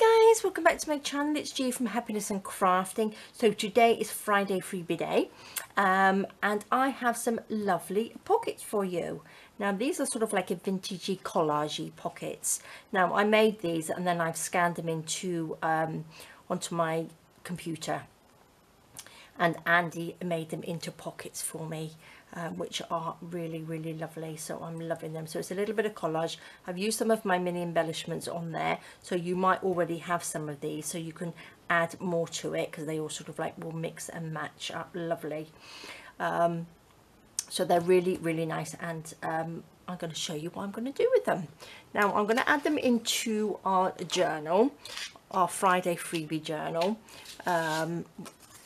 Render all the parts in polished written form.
Hi guys, welcome back to my channel. It's G from Happiness and Crafting. So today is Friday Freebie Day, and I have some lovely pockets for you. Now these are sort of like a vintagey collagey pockets. Now I made these and then I've scanned them into onto my computer, and Andy made them into pockets for me, which are really lovely. So I'm loving them. So it's a little bit of collage. I've used some of my mini embellishments on there, so you might already have some of these, so you can add more to it because they all sort of like will mix and match up lovely. So they're really nice, and I'm going to show you what I'm going to do with them. Now I'm going to add them into our journal, our Friday Freebie journal.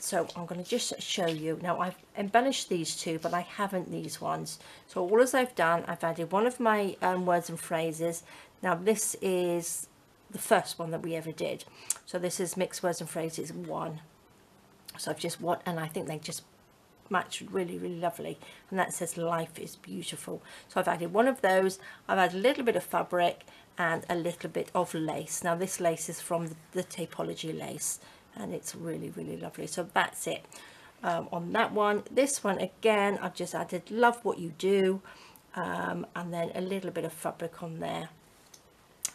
So I'm going to just show you. Now I've embellished these two, but I haven't these ones. So all as I've done, I've added one of my words and phrases. Now this is the first one that we ever did. So this is mixed words and phrases 1. So I've just and I think they just match really lovely, and that says life is beautiful. So I've added one of those. I've added a little bit of fabric and a little bit of lace. Now this lace is from the Tapology lace, and it's really lovely. So that's it on that one. This one again, I've just added love what you do, and then a little bit of fabric on there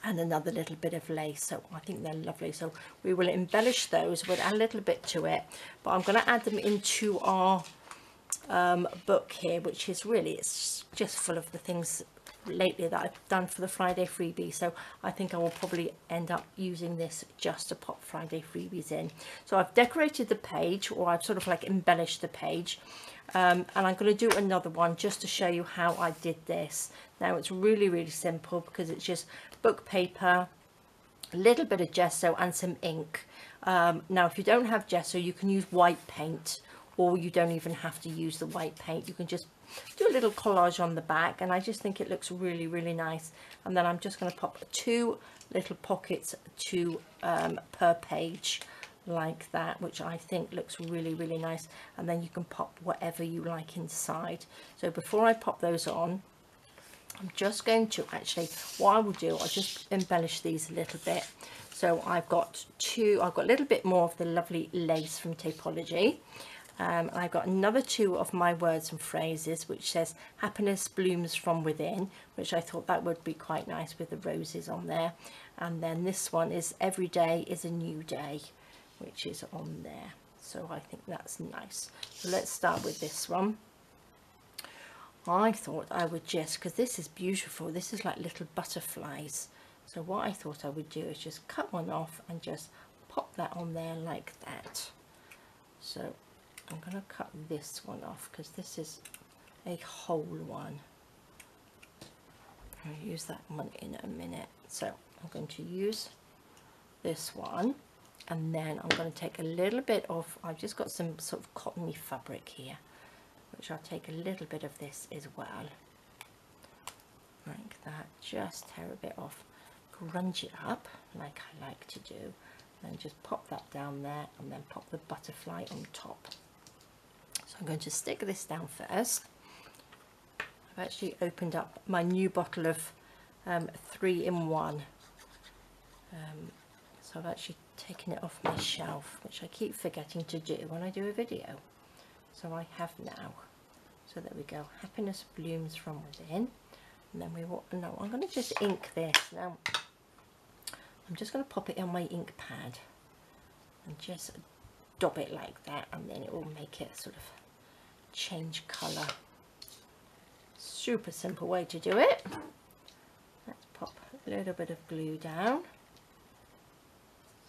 and another little bit of lace. So I think they're lovely. So we will embellish those, we'll add a little bit to it, but I'm going to add them into our book here, which is really, it's just full of the things lately that I've done for the Friday freebie. So I think I will probably end up using this just to pop Friday freebies in. So I've decorated the page, or I've sort of like embellished the page, and I'm going to do another one just to show you how I did this. Now it's really simple, because it's just book paper, a little bit of gesso and some ink. Now if you don't have gesso, you can use white paint, or you don't even have to use the white paint. You can just do a little collage on the back, and I just think it looks really nice. And then I'm just going to pop 2 little pockets per page like that, which I think looks really nice. And then you can pop whatever you like inside. So before I pop those on, I'm just going to actually, what I will do, I'll just embellish these a little bit. So I've got a little bit more of the lovely lace from Tapology. I've got another 2 of my words and phrases, which says happiness blooms from within, which I thought that would be quite nice with the roses on there. And then this one is every day is a new day, which is on there. So I think that's nice. So let's start with this one. I thought I would just, because this is beautiful, this is like little butterflies. So what I thought I would do is just cut one off and just pop that on there like that. So I'm going to cut this one off, because this is a whole one. I'll use that one in a minute. So I'm going to use this one, and then I'm going to take a little bit of, I've just got some sort of cottony fabric here, which I'll take a little bit of this as well, like that. Just tear a bit off, grunge it up like I like to do, and just pop that down there, and then pop the butterfly on top. So I'm going to stick this down first. I've actually opened up my new bottle of 3-in-1. So I've actually taken it off my shelf, which I keep forgetting to do when I do a video. So I have now. So there we go. Happiness blooms from within. And then we will, no, I'm going to just ink this. Now I'm just going to pop it on my ink pad and just dab it like that, and then it will make it sort of change colour. Super simple way to do it. Let's pop a little bit of glue down,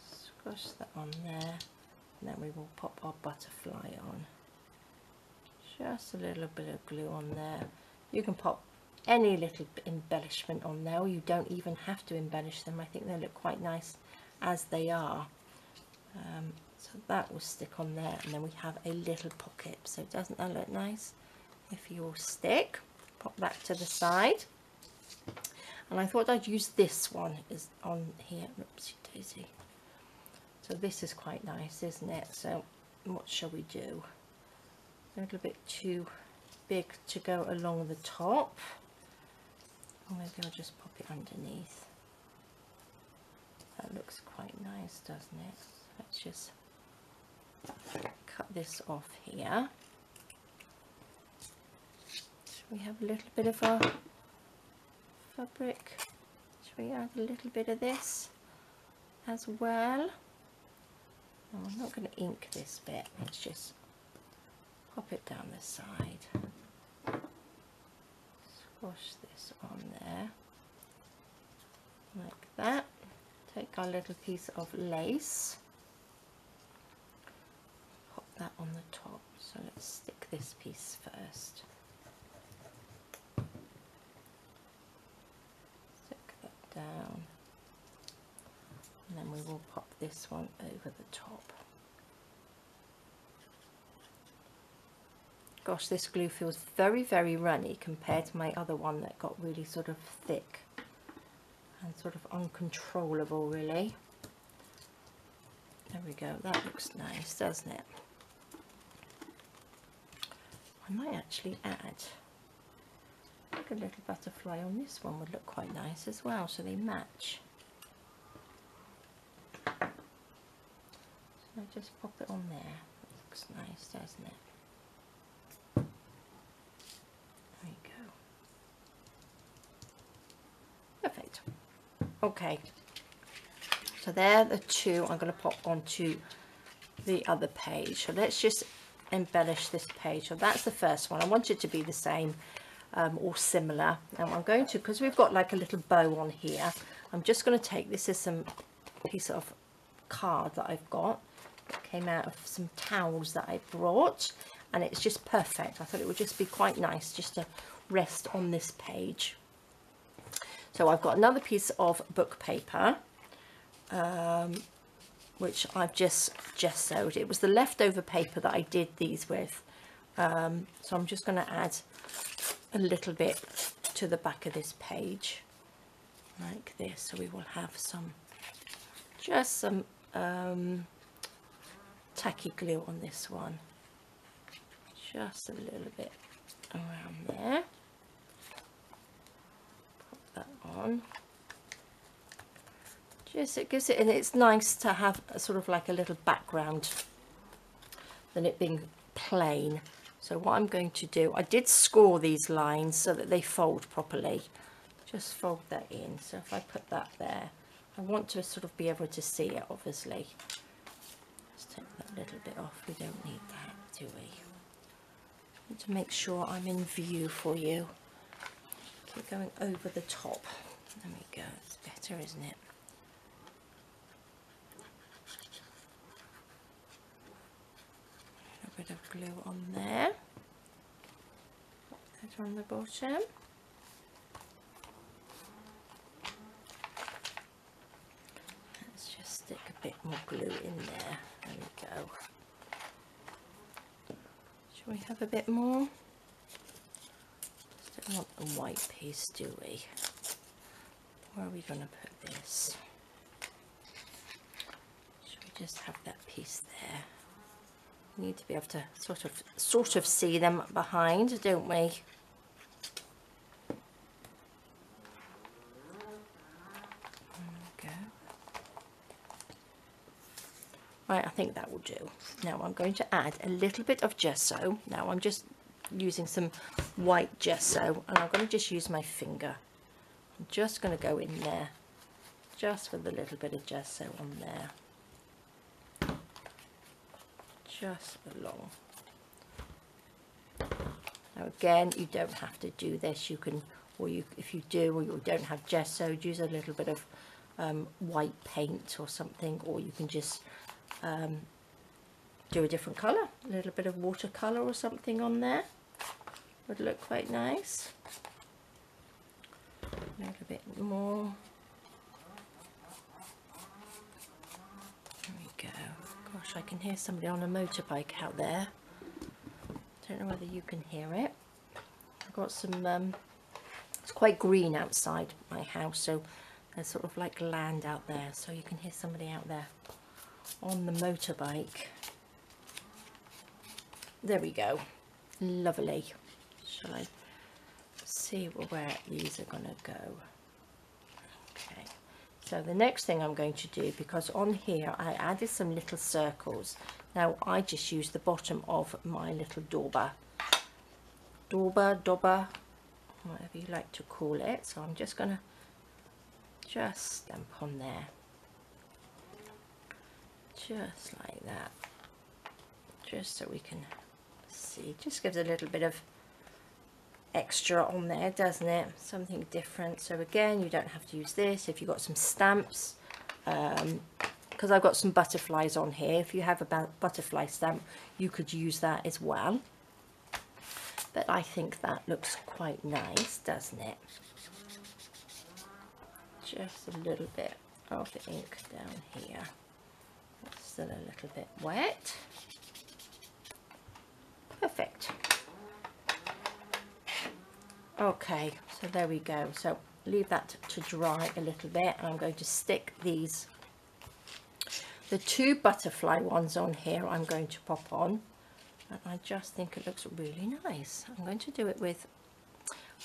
squash that on there, and then we will pop our butterfly on. Just a little bit of glue on there. You can pop any little embellishment on there, or you don't even have to embellish them. I think they look quite nice as they are. So that will stick on there, and then we have a little pocket. So doesn't that look nice? If you will stick, pop that to the side. And I thought I'd use this one is on here. Oopsie daisy. So this is quite nice, isn't it? So what shall we do? A little bit too big to go along the top. Or maybe I'll just pop it underneath. That looks quite nice, doesn't it? Let's just cut this off here. Should we have a little bit of our fabric? Should we add a little bit of this as well? Oh, I'm not going to ink this bit. Let's just pop it down the side. Squash this on there like that. Take our little piece of lace, pop that on the top. So let's stick this piece first. Stick that down, and then we will pop this one over the top. Gosh, this glue feels very, very runny compared to my other one that got really sort of thick and sort of uncontrollable, really. There we go, that looks nice, doesn't it? I might actually add like a little butterfly on this one, would look quite nice as well, so they match. So I just pop it on there. That looks nice, doesn't it? There you go. Perfect. Okay, so they're the two I'm going to pop onto the other page. So let's just embellish this page. So that's the first one. I want it to be the same or similar. And I'm going to, because we've got like a little bow on here, I'm just going to take, this is some piece of card that I've got. It came out of some towels that I brought, and it's just perfect. I thought it would just be quite nice just to rest on this page. So I've got another piece of book paper, which I've just gessoed. It was the leftover paper that I did these with. So I'm just going to add a little bit to the back of this page, like this. So we will have some, just some tacky glue on this one. Just a little bit around there. That on, just it gives it, and it's nice to have a sort of like a little background than it being plain. So what I'm going to do, I did score these lines so that they fold properly. Just fold that in. So if I put that there, I want to sort of be able to see it, obviously. Let's take that little bit off. We don't need that, do we? I need to make sure I'm in view for you. Keep going over the top. There we go. It's better, isn't it? A bit of glue on there. Put that on the bottom. Let's just stick a bit more glue in there. There we go. Shall we have a bit more? Don't want a white piece, do we? Where are we going to put this? Should we just have that piece there? We need to be able to sort of see them behind, don't we? There we go. Right, I think that will do. Now I'm going to add a little bit of gesso. Now I'm just using some white gesso, and I'm going to just use my finger. I'm just going to go in there just with a little bit of gesso on there, just along. Now again, you don't have to do this. You can, or you, if you do, or you don't have gesso, use a little bit of white paint or something, or you can just do a different colour, a little bit of watercolour or something on there. Would look quite nice. A little bit more. There we go. Gosh, I can hear somebody on a motorbike out there. Don't know whether you can hear it. I've got some, it's quite green outside my house, so there's sort of like land out there, so you can hear somebody out there on the motorbike. There we go. Lovely. Shall I see where these are going to go? Okay, so the next thing I'm going to do, because on here I added some little circles. Now I just use the bottom of my little dauber, whatever you like to call it. So I'm just going to just stamp on there, just like that, just so we can see. Just gives a little bit of extra on there, doesn't it? Something different. So again, you don't have to use this if you've got some stamps, because I've got some butterflies on here. If you have a butterfly stamp, you could use that as well, but I think that looks quite nice, doesn't it? Just a little bit of the ink down here. It's still a little bit wet. Perfect. Okay, so there we go. So leave that to dry a little bit, and I'm going to stick these, the two butterfly ones on here, I'm going to pop on, and I just think it looks really nice. I'm going to do it with,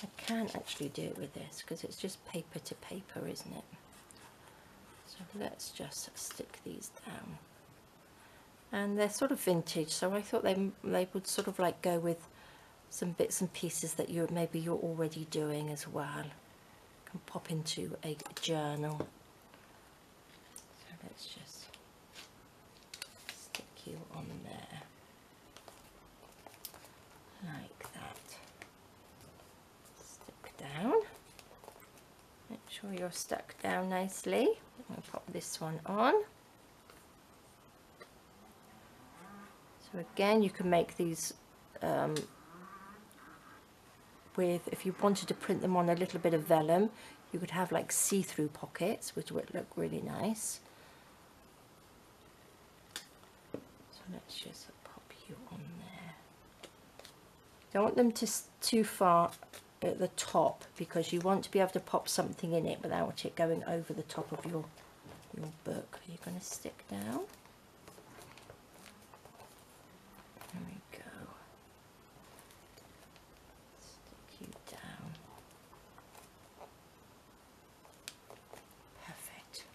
I can actually do it with this because it's just paper to paper, isn't it? So let's just stick these down, and they're sort of vintage, so I thought they would sort of like go with some bits and pieces that maybe you're already doing as well. Can pop into a journal. So let's just stick you on there like that. Stick down. Make sure you're stuck down nicely. I'll pop this one on. So again, you can make these with, if you wanted to print them on a little bit of vellum, you could have like see-through pockets, which would look really nice. So let's just pop you on there. Don't want them to too far at the top, because you want to be able to pop something in it without it going over the top of your book. Are you going to stick down? There we go. Stick you down. Perfect.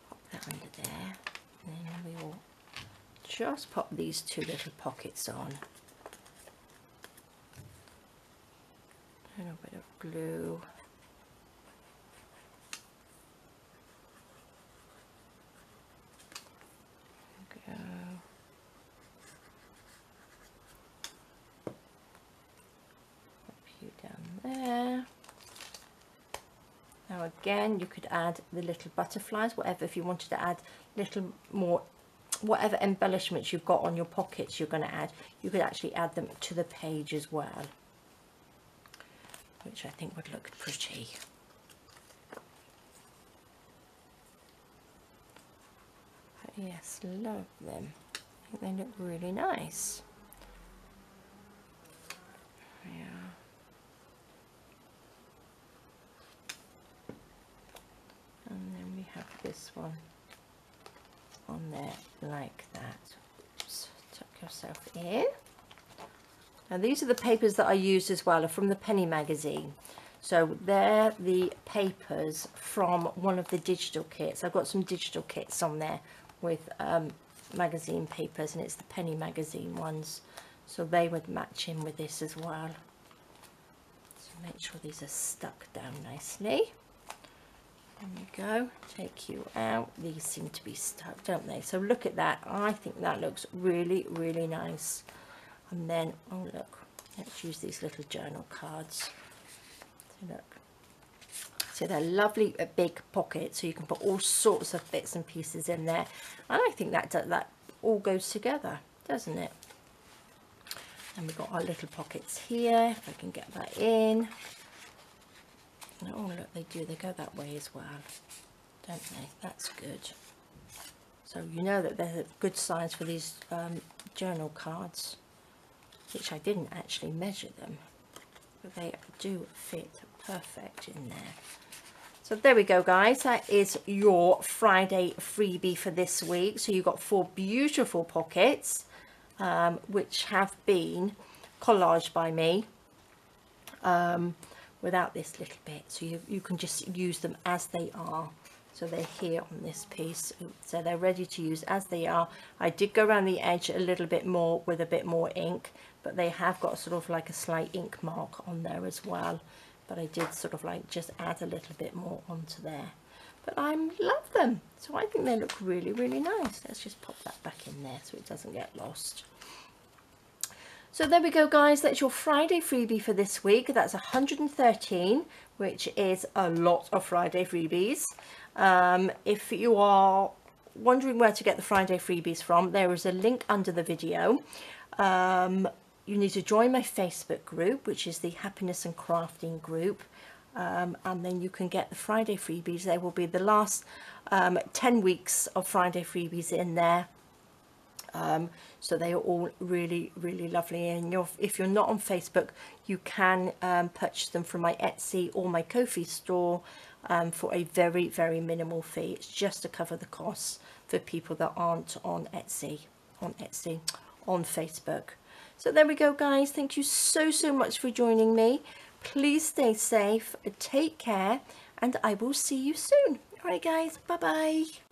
Pop that under there. And then we will just pop these two little pockets on. A little bit of glue. There we go. There. Now again, you could add the little butterflies, whatever, if you wanted to add little more, whatever embellishments you've got on your pockets you're going to add, you could actually add them to the page as well, which I think would look pretty. But yes, love them. I think they look really nice. Yeah. And then we have this one on there like that. Oops, tuck yourself in. Now these are the papers that I used as well, are from the Penny magazine. So they're the papers from one of the digital kits. I've got some digital kits on there with magazine papers, and it's the Penny magazine ones. So they would match in with this as well. So make sure these are stuck down nicely. There we go. Take you out. These seem to be stuck, don't they? So look at that. I think that looks really, really nice. And then, oh look, let's use these little journal cards. So look. So they're lovely big pockets, so you can put all sorts of bits and pieces in there. And I think that all goes together, doesn't it? And we've got our little pockets here, if I can get that in. Oh look, they go that way as well, don't they? That's good. So you know that they're a good size for these journal cards, which I didn't actually measure them, but they do fit perfect in there. So there we go, guys. That is your Friday freebie for this week. So you've got 4 beautiful pockets, which have been collaged by me. without this little bit, so you can just use them as they are. So they're here on this piece, so they're ready to use as they are. I did go around the edge a little bit more with a bit more ink, but they have got sort of like a slight ink mark on there as well, but I did sort of like just add a little bit more onto there. But I love them, so I think they look really, really nice. Let's just pop that back in there so it doesn't get lost. So there we go, guys. That's your Friday freebie for this week. That's 113, which is a lot of Friday freebies. If you are wondering where to get the Friday freebies from, there is a link under the video. You need to join my Facebook group, which is the Happiness and Crafting group. And then you can get the Friday freebies. There will be the last 10 weeks of Friday freebies in there. So they are all really, really lovely. And if you're not on Facebook, you can purchase them from my Etsy or my Ko-fi store for a very, very minimal fee. It's just to cover the costs for people that aren't on Facebook. So there we go, guys. Thank you so, so much for joining me. Please stay safe, take care, and I will see you soon. All right, guys, bye-bye.